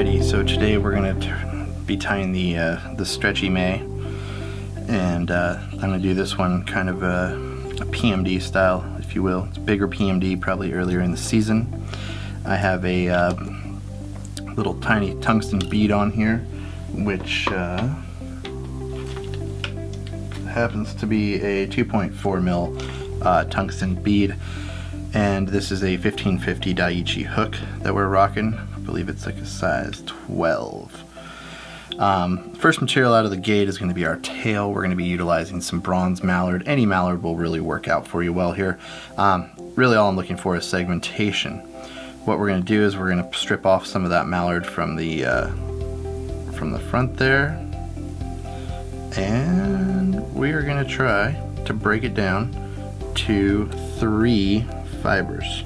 Alrighty, so today we're going to be tying the Stretchy May, and I'm going to do this one kind of a PMD style, if you will. It's a bigger PMD, probably earlier in the season. I have a little tiny tungsten bead on here, which happens to be a 2.4 mil tungsten bead, and this is a 1550 Daiichi hook that we're rocking. I believe it's like a size 12. First material out of the gate is going to be our tail. We're going to be utilizing some bronze mallard. Any mallard will really work out for you well here. Really all I'm looking for is segmentation. What we're going to do is we're going to strip off some of that mallard from the front there, and we are going to try to break it down to 3 fibers.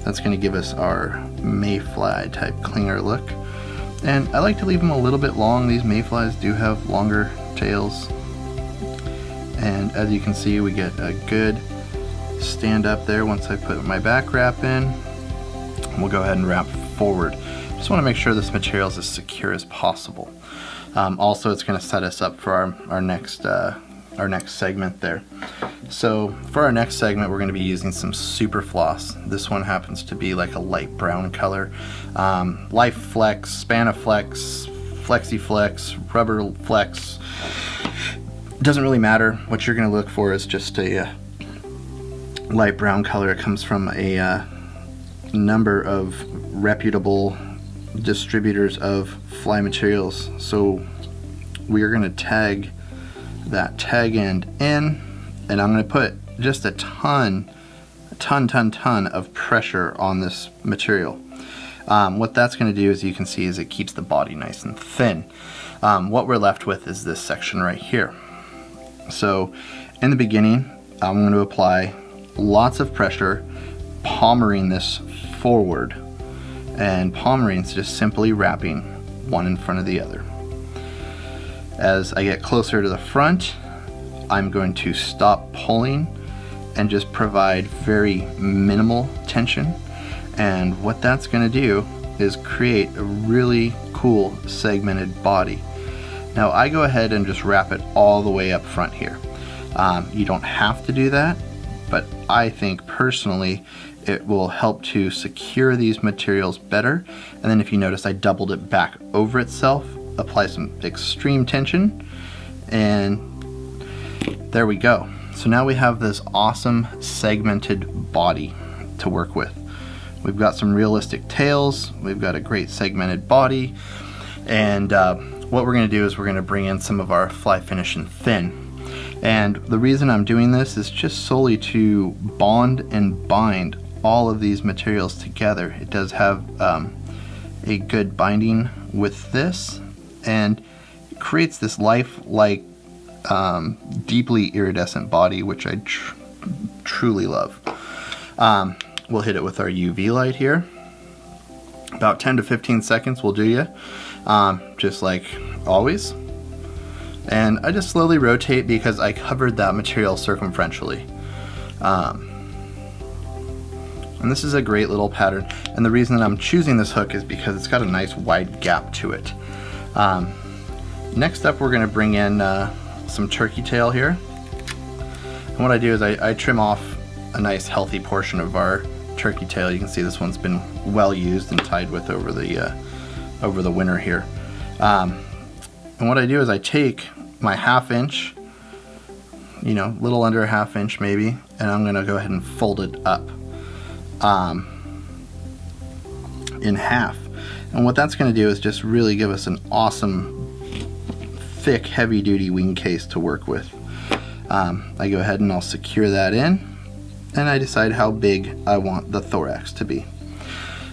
That's going to give us our mayfly type clinger look, and I like to leave them a little bit long. These mayflies do have longer tails, and as you can see, we get a good stand up there once I put my back wrap in. We'll go ahead and wrap forward. Just want to make sure this material is as secure as possible. Also, it's going to set us up for our next segment there. So for our next segment, we're going to be using some super floss. This one happens to be like a light brown color. Life Flex, Spanaflex, Flexi-Flex, Rubber Flex. Doesn't really matter. What you're going to look for is just a light brown color. It comes from a number of reputable distributors of fly materials. So we are going to tag that tag end in, and I'm going to put just a ton of pressure on this material. What that's going to do, as you can see, is it keeps the body nice and thin. What we're left with is this section right here. So in the beginning, I'm going to apply lots of pressure, palmering this forward, and palmering is just simply wrapping one in front of the other. As I get closer to the front, I'm going to stop pulling and just provide very minimal tension, and what that's going to do is create a really cool segmented body. Now I go ahead and just wrap it all the way up front here. You don't have to do that, but I think personally it will help to secure these materials better. And then if you notice, I doubled it back over itself, apply some extreme tension, and there we go. So now we have this awesome segmented body to work with. We've got some realistic tails, we've got a great segmented body, and what we're going to do is we're going to bring in some of our fly finish and thin. And the reason I'm doing this is just solely to bond and bind all of these materials together. It does have a good binding with this, and it creates this lifelike, deeply iridescent body, which I truly love. We'll hit it with our UV light here. About 10 to 15 seconds will do you, just like always. And I just slowly rotate because I covered that material circumferentially. And this is a great little pattern, and the reason that I'm choosing this hook is because it's got a nice wide gap to it. Next up, we're going to bring in some turkey tail here, and what I do is I trim off a nice healthy portion of our turkey tail. You can see this one's been well used and tied with over the winter here. And what I do is I take my 1/2 inch, you know, little under a 1/2 inch maybe, and I'm going to go ahead and fold it up in half. And what that's going to do is just really give us an awesome, thick, heavy-duty wing case to work with. I go ahead and I'll secure that in, and I decide how big I want the thorax to be.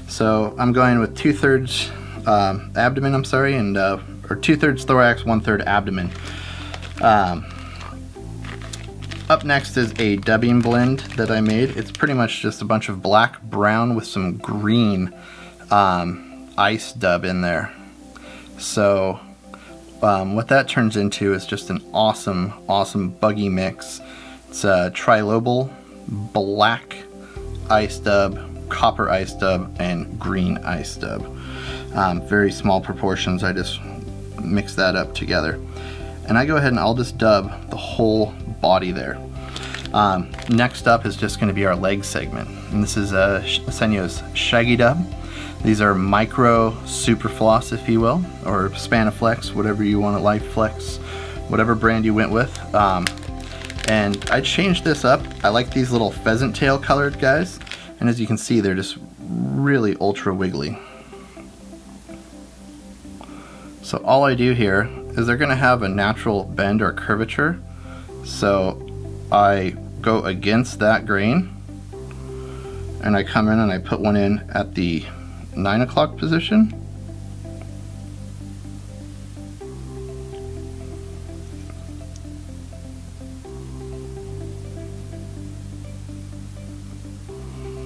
So I'm going with 2/3 abdomen, I'm sorry, and or 2/3 thorax, 1/3 abdomen. Up next is a dubbing blend that I made. It's pretty much just a bunch of black brown with some green ice dub in there. So what that turns into is just an awesome buggy mix. It's a trilobal, black ice dub, copper ice dub, and green ice dub. Very small proportions, I just mix that up together. And I go ahead and I'll just dub the whole body there. Next up is just going to be our leg segment. And this is Senyo's Shaggy Dub. These are micro super floss, if you will, or Spanaflex, whatever you want, Life Flex, whatever brand you went with. And I changed this up. I like these little pheasant tail colored guys. And as you can see, they're just really ultra wiggly. So all I do here is they're going to have a natural bend or curvature. So I go against that grain and I come in and I put one in at the 9 o'clock position.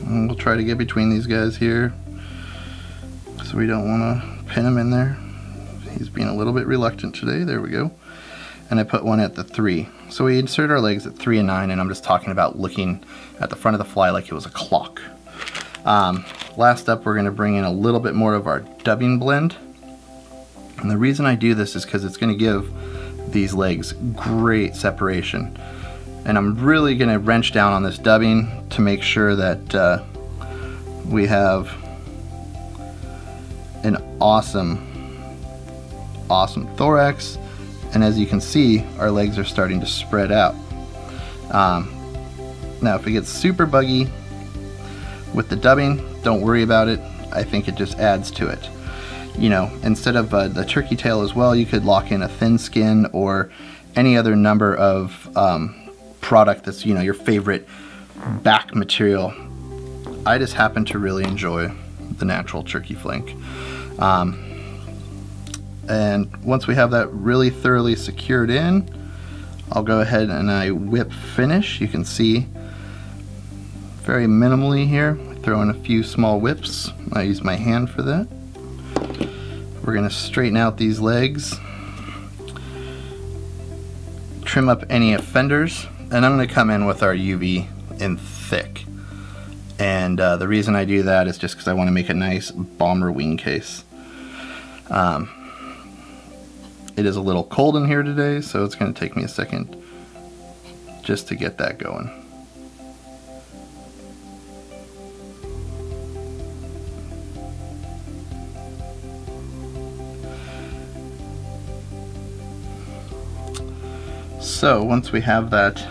And we'll try to get between these guys here, so we don't want to pin him in there. He's being a little bit reluctant today. There we go. And I put one at the 3. So we insert our legs at 3 and 9, and I'm just talking about looking at the front of the fly like it was a clock. Last up, we're going to bring in a little bit more of our dubbing blend. And the reason I do this is because it's going to give these legs great separation. And I'm really going to wrench down on this dubbing to make sure that we have an awesome thorax. And as you can see, our legs are starting to spread out. Now if it gets super buggy with the dubbing, don't worry about it. I think it just adds to it. You know, instead of the turkey tail as well, you could lock in a thin skin or any other number of product that's, you know, your favorite back material. I just happen to really enjoy the natural turkey flank. And once we have that really thoroughly secured in, I'll go ahead and I whip finish. You can see very minimally here. I throw in a few small whips. I use my hand for that. We're going to straighten out these legs, trim up any offenders, and I'm going to come in with our UV in thick. And the reason I do that is just because I want to make a nice bomber wing case. It is a little cold in here today, so it's going to take me a second just to get that going. So once we have that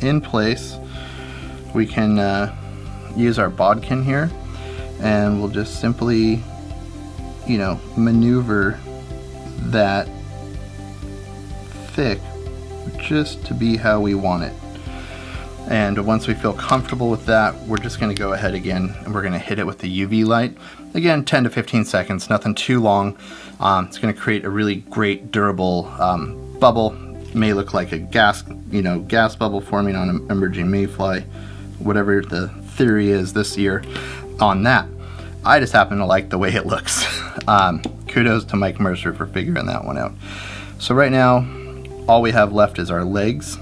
in place, we can use our bodkin here, and we'll just simply, you know, maneuver that thick just to be how we want it. And once we feel comfortable with that, we're just going to go ahead again and we're going to hit it with the UV light. Again, 10 to 15 seconds, nothing too long. It's going to create a really great durable bubble. It may look like a gas bubble forming on an emerging mayfly, whatever the theory is this year on that. I just happen to like the way it looks. Kudos to Mike Mercer for figuring that one out. So right now, all we have left is our legs.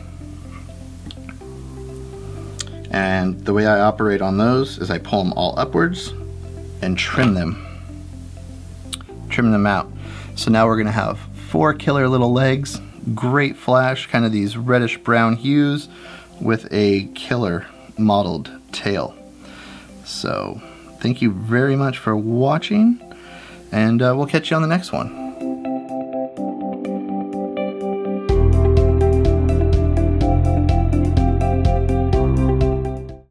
And the way I operate on those is I pull them all upwards and trim them out. So now we're gonna have 4 killer little legs, great flash, kind of these reddish brown hues with a killer mottled tail. So thank you very much for watching, and we'll catch you on the next one.